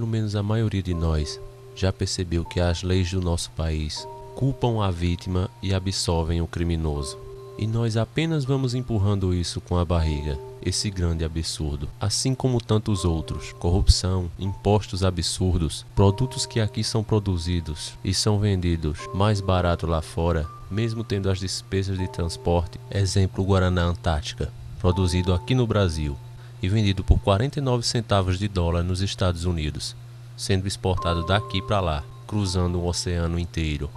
pelo menos a maioria de nós, já percebeu que as leis do nosso país culpam a vítima e absolvem o criminoso. E nós apenas vamos empurrando isso com a barriga, esse grande absurdo. Assim como tantos outros, corrupção, impostos absurdos, produtos que aqui são produzidos e são vendidos mais barato lá fora, mesmo tendo as despesas de transporte. Exemplo, o Guaraná Antártica, produzido aqui no Brasil e vendido por 49 centavos de dólar nos Estados Unidos, sendo exportado daqui para lá, cruzando o oceano inteiro.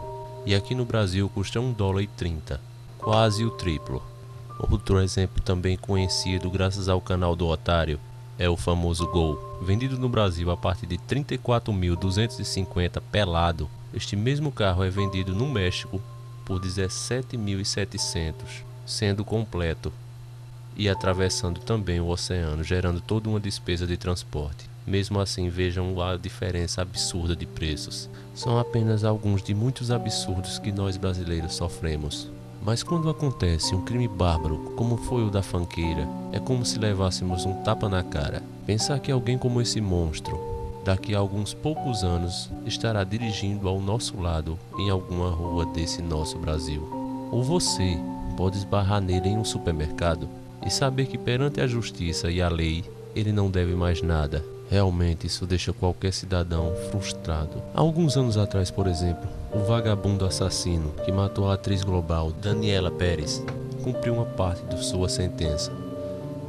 E aqui no Brasil custa $1,30, quase o triplo. Outro exemplo também conhecido graças ao canal do Otário é o famoso Gol, vendido no Brasil a partir de 34.250 pelado. Este mesmo carro é vendido no México por 17.700, sendo completo e atravessando também o oceano, gerando toda uma despesa de transporte. Mesmo assim, vejam a diferença absurda de preços. São apenas alguns de muitos absurdos que nós brasileiros sofremos. Mas quando acontece um crime bárbaro, como foi o da fanqueira, é como se levássemos um tapa na cara. Pensar que alguém como esse monstro, daqui a alguns poucos anos, estará dirigindo ao nosso lado em alguma rua desse nosso Brasil. Ou você pode esbarrar nele em um supermercado e saber que perante a justiça e a lei, ele não deve mais nada. Realmente isso deixa qualquer cidadão frustrado. Há alguns anos atrás, por exemplo, o vagabundo assassino que matou a atriz global Daniela Pérez cumpriu uma parte de sua sentença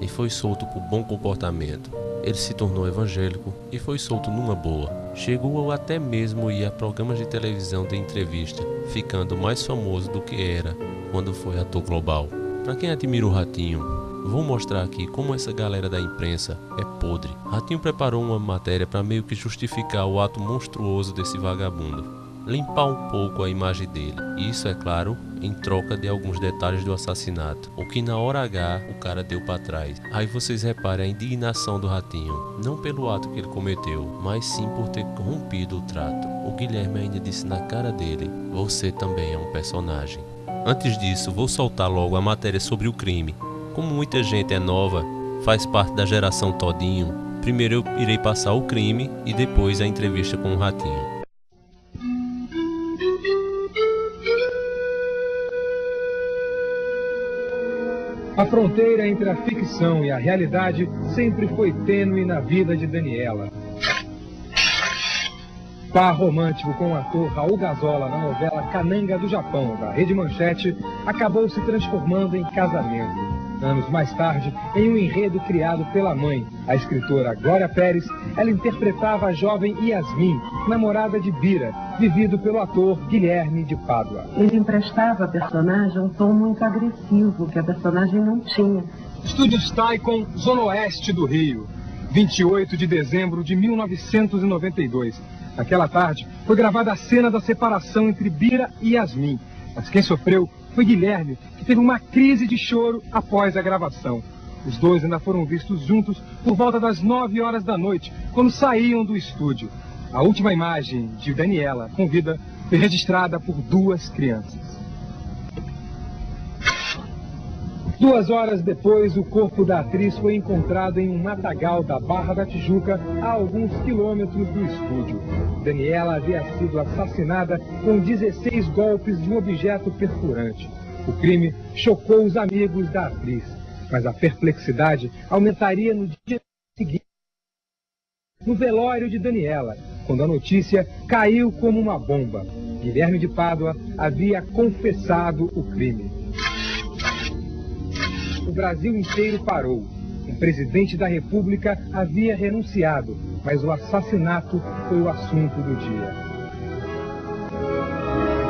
e foi solto por bom comportamento. Ele se tornou evangélico e foi solto numa boa. Chegou até mesmo a ir a programas de televisão de entrevista, ficando mais famoso do que era quando foi ator global. Para quem admira o Ratinho, vou mostrar aqui como essa galera da imprensa é podre. Ratinho preparou uma matéria para meio que justificar o ato monstruoso desse vagabundo, limpar um pouco a imagem dele. E isso, é claro, em troca de alguns detalhes do assassinato, o que na hora H o cara deu para trás. Aí vocês reparem a indignação do Ratinho, não pelo ato que ele cometeu, mas sim por ter rompido o trato. O Guilherme ainda disse na cara dele: você também é um personagem. Antes disso, vou soltar logo a matéria sobre o crime. Como muita gente é nova, faz parte da geração todinho, primeiro eu irei passar o crime e depois a entrevista com o Ratinho. A fronteira entre a ficção e a realidade sempre foi tênue na vida de Daniela. Par romântico com o ator Raul Gazola na novela Cananga do Japão, da Rede Manchete, acabou se transformando em casamento. Anos mais tarde, em um enredo criado pela mãe, a escritora Glória Pérez, ela interpretava a jovem Yasmin, namorada de Bira, vivido pelo ator Guilherme de Pádua. Ele emprestava à personagem um tom muito agressivo, que a personagem não tinha. Estúdios Taikon, Zona Oeste do Rio, 28 de dezembro de 1992. Naquela tarde, foi gravada a cena da separação entre Bira e Yasmin. Mas quem sofreu foi Guilherme, que teve uma crise de choro após a gravação. Os dois ainda foram vistos juntos por volta das 9 horas da noite, quando saíam do estúdio. A última imagem de Daniela com vida foi registrada por 2 crianças. 2 horas depois, o corpo da atriz foi encontrado em um matagal da Barra da Tijuca, a alguns quilômetros do estúdio. Daniela havia sido assassinada com 16 golpes de um objeto perfurante. O crime chocou os amigos da atriz, mas a perplexidade aumentaria no dia seguinte, no velório de Daniela, quando a notícia caiu como uma bomba. Guilherme de Pádua havia confessado o crime. O Brasil inteiro parou. O presidente da República havia renunciado, mas o assassinato foi o assunto do dia.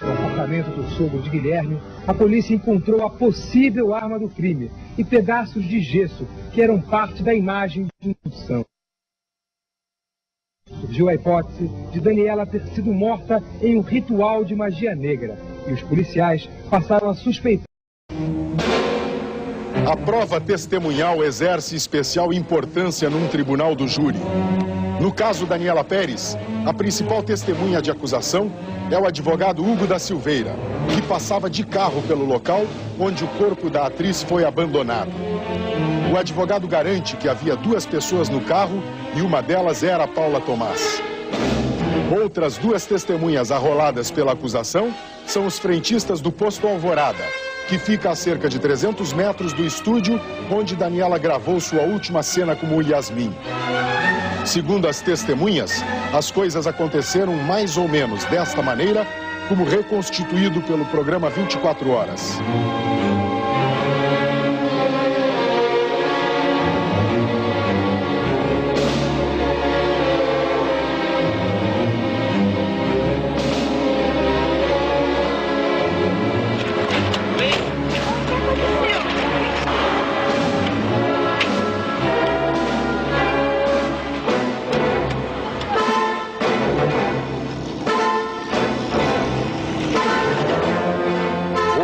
No apartamento do sogro de Guilherme, a polícia encontrou a possível arma do crime e pedaços de gesso que eram parte da imagem de indução. Surgiu a hipótese de Daniela ter sido morta em um ritual de magia negra e os policiais passaram a suspeitar. A prova testemunhal exerce especial importância num tribunal do júri. No caso Daniela Pérez, a principal testemunha de acusação é o advogado Hugo da Silveira, que passava de carro pelo local onde o corpo da atriz foi abandonado. O advogado garante que havia 2 pessoas no carro e uma delas era Paula Tomás. Outras duas testemunhas arroladas pela acusação são os frentistas do posto Alvorada, que fica a cerca de 300 metros do estúdio onde Daniela gravou sua última cena como Yasmin. Segundo as testemunhas, as coisas aconteceram mais ou menos desta maneira, como reconstituído pelo programa 24 Horas.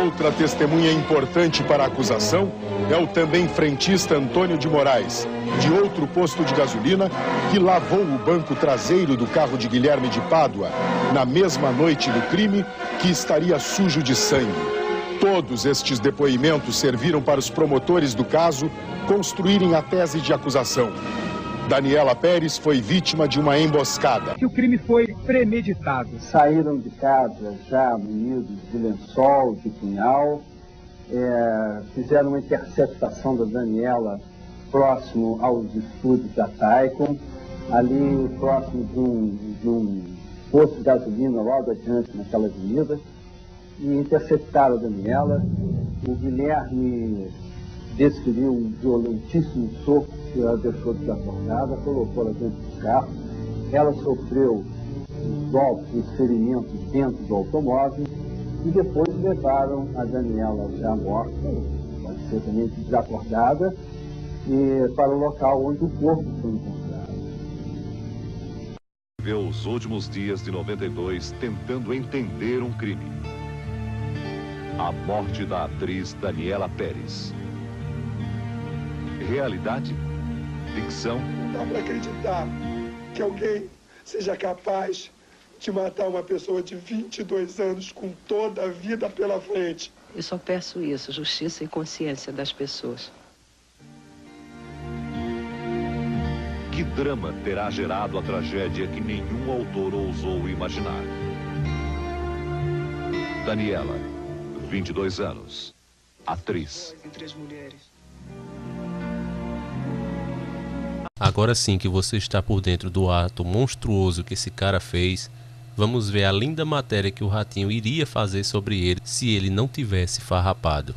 Outra testemunha importante para a acusação é o também frentista Antônio de Moraes, de outro posto de gasolina, que lavou o banco traseiro do carro de Guilherme de Pádua na mesma noite do crime, que estaria sujo de sangue. Todos estes depoimentos serviram para os promotores do caso construírem a tese de acusação. Daniela Pérez foi vítima de uma emboscada. Que o crime foi premeditado. Saíram de casa já munidos de lençol, de punhal, fizeram uma interceptação da Daniela próximo aos estúdios da Taikon, ali próximo de um posto de gasolina logo adiante naquela avenida, e interceptaram a Daniela. O Guilherme desferiu um violentíssimo soco que ela deixou desacordada, colocou-la dentro do carro. Ela sofreu os golpes, os ferimentos dentro do automóvel e depois levaram a Daniela já morta, pode ser também desacordada, para o local onde o corpo foi encontrado. Viveu os últimos dias de 92 tentando entender um crime. A morte da atriz Daniela Pérez. Realidade? Ficção? Não dá para acreditar que alguém seja capaz de matar uma pessoa de 22 anos com toda a vida pela frente. Eu só peço isso, justiça e consciência das pessoas. Que drama terá gerado a tragédia que nenhum autor ousou imaginar? Daniela, 22 anos, atriz. Entre as mulheres. Agora sim que você está por dentro do ato monstruoso que esse cara fez, vamos ver a linda matéria que o Ratinho iria fazer sobre ele se ele não tivesse farrapado.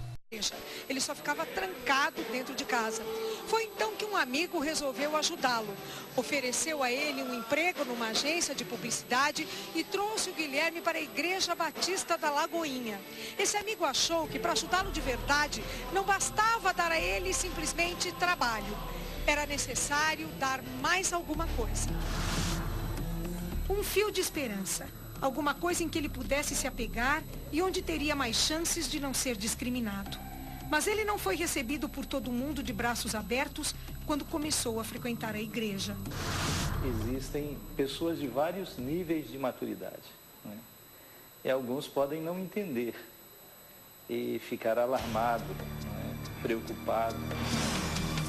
Ele só ficava trancado dentro de casa. Foi então que um amigo resolveu ajudá-lo. Ofereceu a ele um emprego numa agência de publicidade e trouxe o Guilherme para a Igreja Batista da Lagoinha. Esse amigo achou que para ajudá-lo de verdade não bastava dar a ele simplesmente trabalho. Era necessário dar mais alguma coisa. Um fio de esperança. Alguma coisa em que ele pudesse se apegar e onde teria mais chances de não ser discriminado. Mas ele não foi recebido por todo mundo de braços abertos quando começou a frequentar a igreja. Existem pessoas de vários níveis de maturidade, né? E alguns podem não entender e ficar alarmado, né? Preocupado.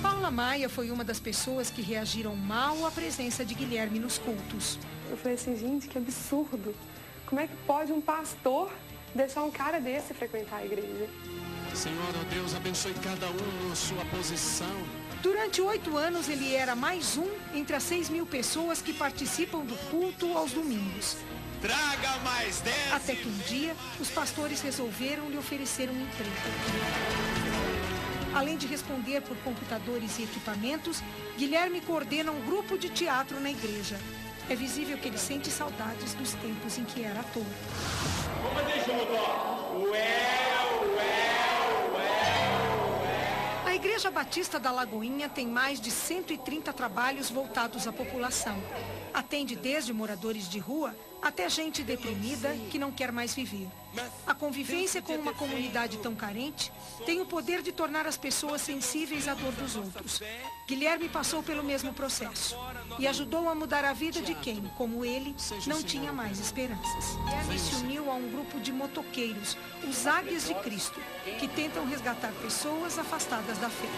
Paula Maia foi uma das pessoas que reagiram mal à presença de Guilherme nos cultos. Eu falei assim, gente, que absurdo. Como é que pode um pastor deixar um cara desse frequentar a igreja? Senhor, ó Deus, abençoe cada um na sua posição. Durante 8 anos, ele era mais um entre as 6.000 pessoas que participam do culto aos domingos. Traga mais 10. Até que um dia, os pastores resolveram lhe oferecer um emprego. Além de responder por computadores e equipamentos, Guilherme coordena um grupo de teatro na igreja. É visível que ele sente saudades dos tempos em que era ator. Vamos fazer junto, ó. A Igreja Batista da Lagoinha tem mais de 130 trabalhos voltados à população. Atende desde moradores de rua até gente deprimida que não quer mais viver. A convivência com uma comunidade tão carente tem o poder de tornar as pessoas sensíveis à dor dos outros. Guilherme passou pelo mesmo processo e ajudou a mudar a vida de quem, como ele, não tinha mais esperanças. Guilherme se uniu a um grupo de motoqueiros, os Águias de Cristo, que tentam resgatar pessoas afastadas da fé.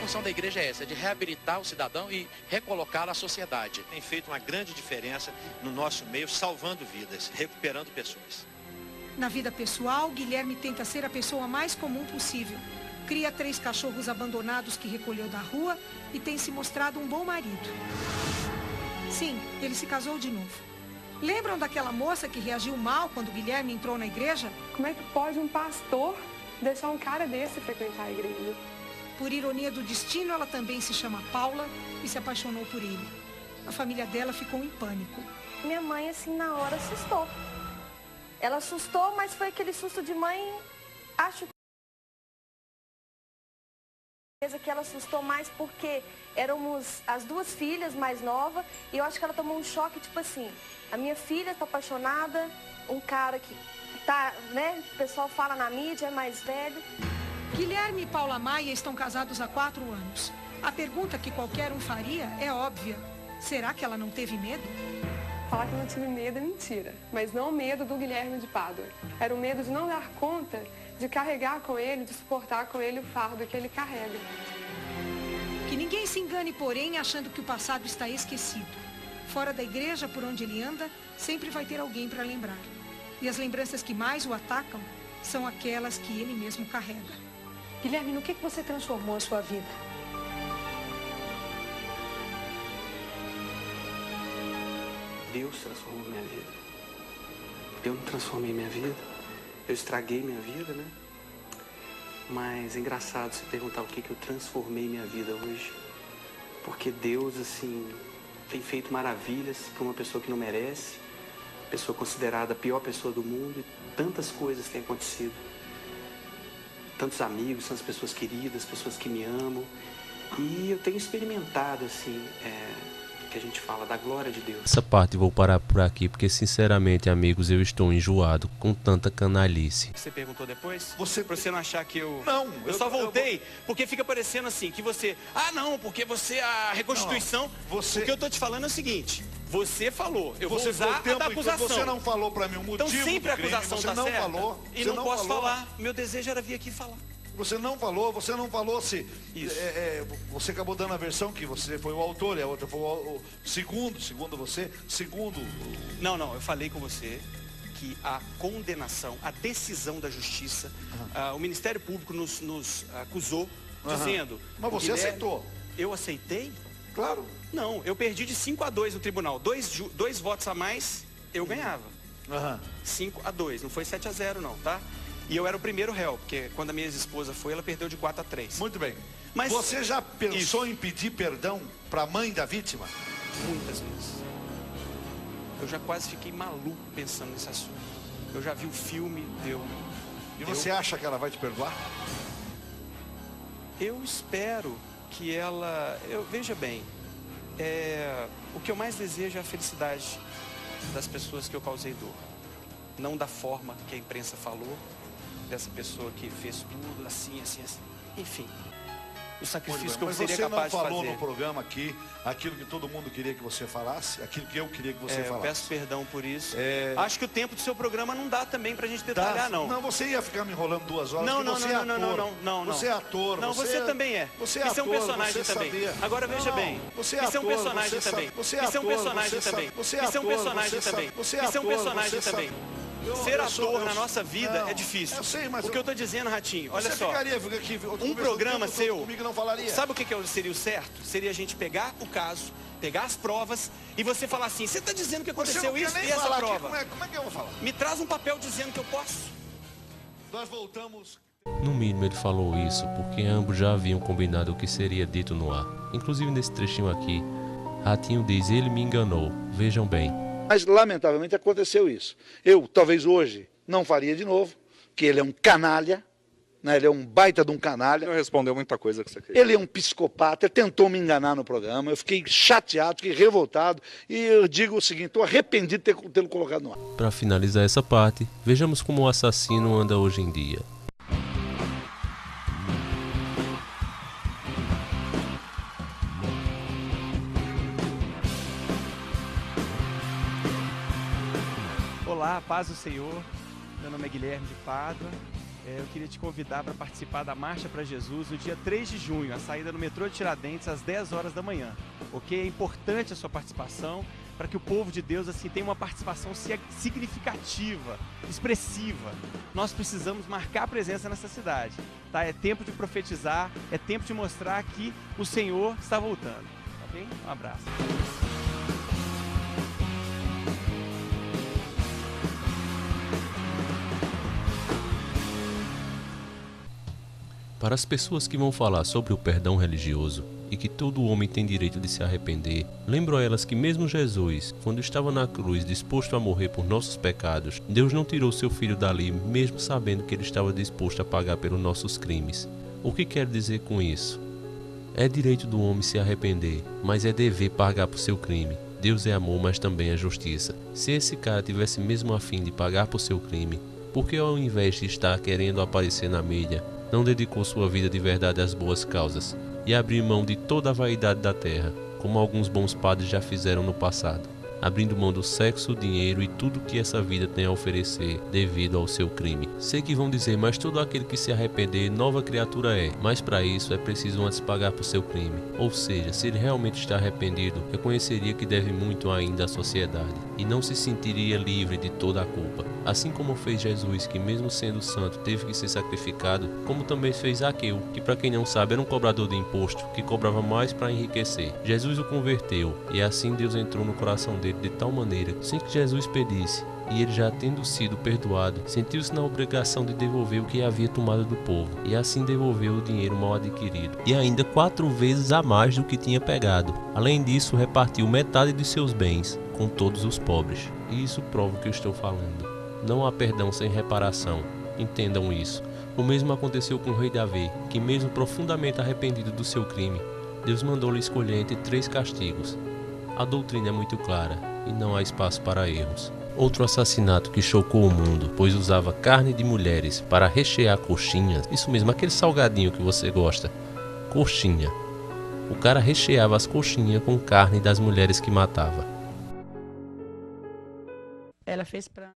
função da igreja é essa, de reabilitar o cidadão e recolocá-lo à sociedade. Tem feito uma grande diferença no nosso meio, salvando vidas, recuperando pessoas. Na vida pessoal, Guilherme tenta ser a pessoa mais comum possível. Cria 3 cachorros abandonados que recolheu da rua e tem se mostrado um bom marido. Sim, ele se casou de novo. Lembram daquela moça que reagiu mal quando Guilherme entrou na igreja? Como é que pode um pastor deixar um cara desse frequentar a igreja? Por ironia do destino, ela também se chama Paula e se apaixonou por ele. A família dela ficou em pânico. Minha mãe, assim, na hora assustou. Ela assustou, mas foi aquele susto de mãe, acho que ela assustou mais porque éramos as 2 filhas mais novas e eu acho que ela tomou um choque, tipo assim, a minha filha tá apaixonada, um cara que tá, né, o pessoal fala na mídia, é mais velho. Guilherme e Paula Maia estão casados há 4 anos. A pergunta que qualquer um faria é óbvia. Será que ela não teve medo? Falar que eu não tive medo é mentira, mas não o medo do Guilherme de Pádua. Era o medo de não dar conta de carregar com ele, de suportar com ele o fardo que ele carrega. Que ninguém se engane, porém, achando que o passado está esquecido. Fora da igreja, por onde ele anda, sempre vai ter alguém para lembrar. E as lembranças que mais o atacam são aquelas que ele mesmo carrega. Guilherme, no que você transformou a sua vida? Deus transformou minha vida. Eu não transformei minha vida. Eu estraguei minha vida, né? Mas é engraçado você perguntar o que eu transformei minha vida hoje. Porque Deus, assim, tem feito maravilhas para uma pessoa que não merece. Pessoa considerada a pior pessoa do mundo. E tantas coisas têm acontecido. Tantos amigos, tantas pessoas queridas, pessoas que me amam. E eu tenho experimentado, assim, que a gente fala da glória de Deus. Essa parte vou parar por aqui porque, sinceramente, amigos, eu estou enjoado com tanta canalice. Você perguntou depois? Pra você não achar que eu... Não, eu só voltei porque fica parecendo assim, que você... Ah, não, porque você... A reconstituição... Não, você... O que eu tô te falando é o seguinte... Você falou, eu vou usar a da acusação. Você não falou pra mim o motivo. Então sempre a acusação você tá não certa. Falou, e não posso falar. Meu desejo era vir aqui falar. Você não falou se... você acabou dando a versão que você foi o autor e a outra foi o segundo você, Não, eu falei com você que a condenação, a decisão da justiça, o Ministério Público nos acusou, dizendo... Mas você aceitou. Eu aceitei? Claro. Não, eu perdi de 5-2 no tribunal. Dois votos a mais, eu ganhava. 5-2, não foi 7-0 não, tá? E eu era o primeiro réu, porque quando a minha ex-esposa foi, ela perdeu de 4-3. Muito bem. Mas você já pensou em pedir perdão para a mãe da vítima? Muitas vezes. Eu já quase fiquei maluco pensando nesse assunto. Eu já vi o filme, E você acha que ela vai te perdoar? Eu espero que ela... Veja bem, o que eu mais desejo é a felicidade das pessoas que eu causei dor. Não da forma que a imprensa falou, dessa pessoa que fez tudo assim. Enfim, o sacrifício que eu seria capaz de fazer. Mas você não falou no programa aqui aquilo que todo mundo queria que você falasse, aquilo que eu queria que você falasse. Eu peço perdão por isso. Acho que o tempo do seu programa não dá também pra gente detalhar, não. Não, você ia ficar me enrolando 2 horas. Não. Você é ator. Não, você também é. Você é ator, isso é um personagem também. Sabia. Agora veja bem. Você é isso é um personagem também. Você é isso é um personagem também. Isso é um personagem também. Isso é um personagem também. Ser ator na nossa vida é difícil. Eu sei, mas o que eu tô dizendo, Ratinho, olha só. Aqui, um programa seu, comigo não falaria. Sabe o que seria o certo? Seria a gente pegar o caso, pegar as provas e você falar assim, você tá dizendo que aconteceu isso e essa prova. Como é que eu vou falar? Me traz um papel dizendo que eu posso. Nós voltamos. No mínimo ele falou isso porque ambos já haviam combinado o que seria dito no ar. Inclusive nesse trechinho aqui, Ratinho diz, ele me enganou, vejam bem. Mas, lamentavelmente, aconteceu isso. Eu, talvez hoje, não faria de novo, que ele é um canalha, né? Ele é um baita de um canalha. Não respondeu muita coisa que você queria. Ele é um psicopata, ele tentou me enganar no programa, eu fiquei chateado, fiquei revoltado, e eu digo o seguinte, estou arrependido de tê-lo colocado no ar. Para finalizar essa parte, vejamos como o assassino anda hoje em dia. Olá, paz do Senhor, meu nome é Guilherme de Pádua, eu queria te convidar para participar da Marcha para Jesus no dia 3 de junho, a saída no metrô de Tiradentes às 10 horas da manhã. Ok? É importante a sua participação para que o povo de Deus assim tenha uma participação significativa, expressiva. Nós precisamos marcar presença nessa cidade. Tá? É tempo de profetizar, é tempo de mostrar que o Senhor está voltando. Tá bem? Um abraço. Para as pessoas que vão falar sobre o perdão religioso e que todo homem tem direito de se arrepender, lembro a elas que mesmo Jesus, quando estava na cruz disposto a morrer por nossos pecados, Deus não tirou seu filho dali, mesmo sabendo que ele estava disposto a pagar pelos nossos crimes. O que quero dizer com isso? É direito do homem se arrepender, mas é dever pagar por seu crime. Deus é amor, mas também é justiça. Se esse cara tivesse mesmo a fim de pagar por seu crime, por que ao invés de estar querendo aparecer na mídia, não dedicou sua vida de verdade às boas causas e abriu mão de toda a vaidade da terra, como alguns bons padres já fizeram no passado, abrindo mão do sexo, dinheiro e tudo que essa vida tem a oferecer devido ao seu crime. Sei que vão dizer, mas todo aquele que se arrepender, nova criatura é. Mas para isso é preciso antes pagar por seu crime. Ou seja, se ele realmente está arrependido, reconheceria que deve muito ainda à sociedade e não se sentiria livre de toda a culpa. Assim como fez Jesus, que mesmo sendo santo teve que ser sacrificado, como também fez Zaqueu, que para quem não sabe era um cobrador de imposto, que cobrava mais para enriquecer. Jesus o converteu e assim Deus entrou no coração dele de tal maneira, sem que Jesus pedisse, e ele já tendo sido perdoado, sentiu-se na obrigação de devolver o que havia tomado do povo, e assim devolveu o dinheiro mal adquirido, e ainda 4 vezes a mais do que tinha pegado. Além disso, repartiu metade de seus bens com todos os pobres. E isso prova o que eu estou falando. Não há perdão sem reparação. Entendam isso. O mesmo aconteceu com o rei Davi, que mesmo profundamente arrependido do seu crime, Deus mandou-lhe escolher entre 3 castigos. A doutrina é muito clara e não há espaço para erros. Outro assassinato que chocou o mundo, pois usava carne de mulheres para rechear coxinhas. Isso mesmo, aquele salgadinho que você gosta. Coxinha. O cara recheava as coxinhas com carne das mulheres que matava. Ela fez pra...